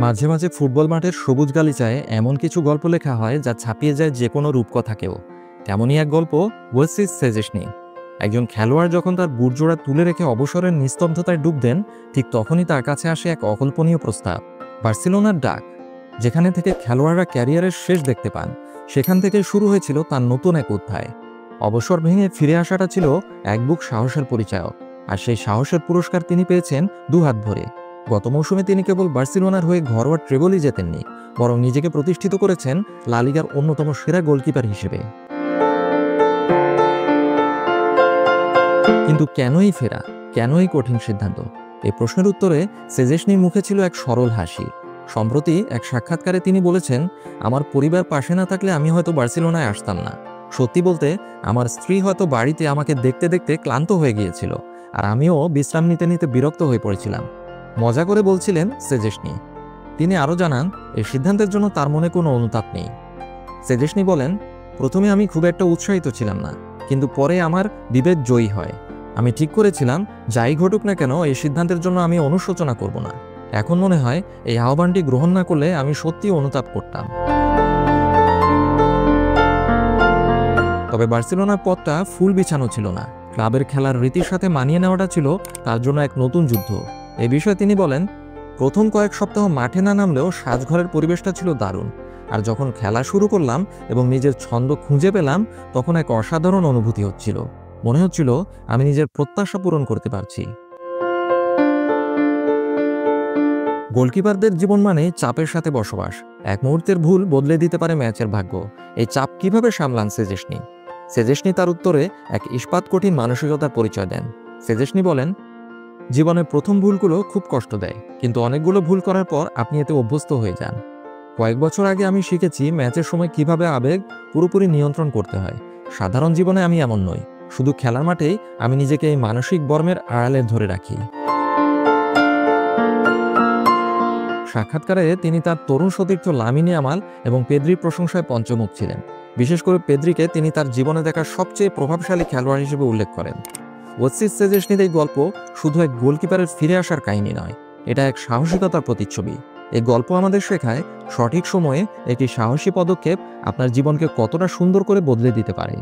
মাঝে মাঝে ফুটবল মাঠের সবুজ গালিচায় এমন কিছু গল্প লেখা হয় যা ছাপিয়ে যায় যে কোনো রূপকথাকেও। তেমনই এক গল্প ওয়েসলি সেজেসনি। একজন খেলোয়াড় যখন তার বুটজোড়া তুলে রেখে অবসরের নিস্তব্ধতায় ডুব দেন, ঠিক তখনই তার কাছে আসে এক অকল্পনীয় প্রস্তাব, বার্সেলোনার ডাক। যেখানে থেকে খেলোয়াড়রা ক্যারিয়ারের শেষ দেখতে পান, সেখান থেকে শুরু হয়েছিল তার নতুন এক অধ্যায়। অবসর ভেঙে ফিরে আসাটা ছিল এক বুক সাহসের পরিচায়ক, আর সেই সাহসের পুরস্কার তিনি পেয়েছেন দুহাত ভরে। গত মৌসুমে তিনি কেবল বার্সেলোনার হয়ে ঘরোয়া ট্রেবলই জেতেননি, বরং নিজেকে প্রতিষ্ঠিত করেছেন লা লিগার অন্যতম সেরা গোলকিপার হিসেবে। কিন্তু কেনই ফেরা, কেনই কঠিন সিদ্ধান্ত? এই প্রশ্নের উত্তরে সেজেসনির মুখে ছিল এক সরল হাসি। সম্প্রতি এক সাক্ষাৎকারে তিনি বলেছেন, আমার পরিবার পাশে না থাকলে আমি হয়তো বার্সেলোনায় আসতাম না। সত্যি বলতে, আমার স্ত্রী হয়তো বাড়িতে আমাকে দেখতে দেখতে ক্লান্ত হয়ে গিয়েছিল, আর আমিও বিশ্রাম নিতে নিতে বিরক্ত হয়ে পড়েছিলাম, মজা করে বলছিলেন সেজেসনি। তিনি আরও জানান, এই সিদ্ধান্তের জন্য তার মনে কোনো অনুতাপ নেই। সেজেসনি বলেন, প্রথমে আমি খুব একটা উৎসাহিত ছিলাম না, কিন্তু পরে আমার বিবেক জয়ী হয়। আমি ঠিক করেছিলাম, যাই ঘটুক না কেন এই সিদ্ধান্তের জন্য আমি অনুশোচনা করব না। এখন মনে হয় এই আহ্বানটি গ্রহণ না করলে আমি সত্যিই অনুতাপ করতাম। তবে বার্সেলোনার পথটা ফুল বিছানো ছিল না। ক্লাবের খেলার রীতির সাথে মানিয়ে নেওয়াটা ছিল তার জন্য এক নতুন যুদ্ধ। এ বিষয়ে তিনি বলেন, প্রথম কয়েক সপ্তাহ মাঠে না নামলেও সাজঘরের পরিবেশটা ছিল দারুণ। আর যখন খেলা শুরু করলাম এবং নিজের ছন্দ খুঁজে পেলাম, তখন এক অসাধারণ অনুভূতি হচ্ছিল। মনে হচ্ছিল আমি নিজের প্রত্যাশা পূরণ করতে পারছি। গোলকিপারদের জীবন মানে চাপের সাথে বসবাস। এক মুহূর্তের ভুল বদলে দিতে পারে ম্যাচের ভাগ্য। এই চাপ কিভাবে সামলান সেজেসনি? সেজেসনি তার উত্তরে এক ইস্পাত কঠিন মানসিকতার পরিচয় দেন। সেজেসনি বলেন, জীবনের প্রথম ভুলগুলো খুব কষ্ট দেয়, কিন্তু অনেকগুলো ভুল করার পর আপনি এতে অভ্যস্ত হয়ে যান। কয়েক বছর আগে আমি শিখেছি ম্যাচের সময় কিভাবে আবেগ পুরোপুরি নিয়ন্ত্রণ করতে হয়। সাধারণ জীবনে আমি এমন নই, শুধু খেলার মাঠেই আমি নিজেকে এই মানসিক বর্মের আড়ালে ধরে রাখি। সাক্ষাৎকারে তিনি তার তরুণ সতীর্থ লামিন ইয়ামাল এবং পেদ্রির প্রশংসায় পঞ্চমুখ ছিলেন। বিশেষ করে পেদ্রিকে তিনি তার জীবনে দেখা সবচেয়ে প্রভাবশালী খেলোয়াড় হিসেবে উল্লেখ করেন। ওয়েসলি সেজেসনির এই গল্প শুধু এক গোলকিপারের ফিরে আসার কাহিনী নয়, এটা এক সাহসিকতার প্রতিচ্ছবি। এই গল্প আমাদের শেখায়, সঠিক সময়ে একটি সাহসী পদক্ষেপ আপনার জীবনকে কতটা সুন্দর করে বদলে দিতে পারে।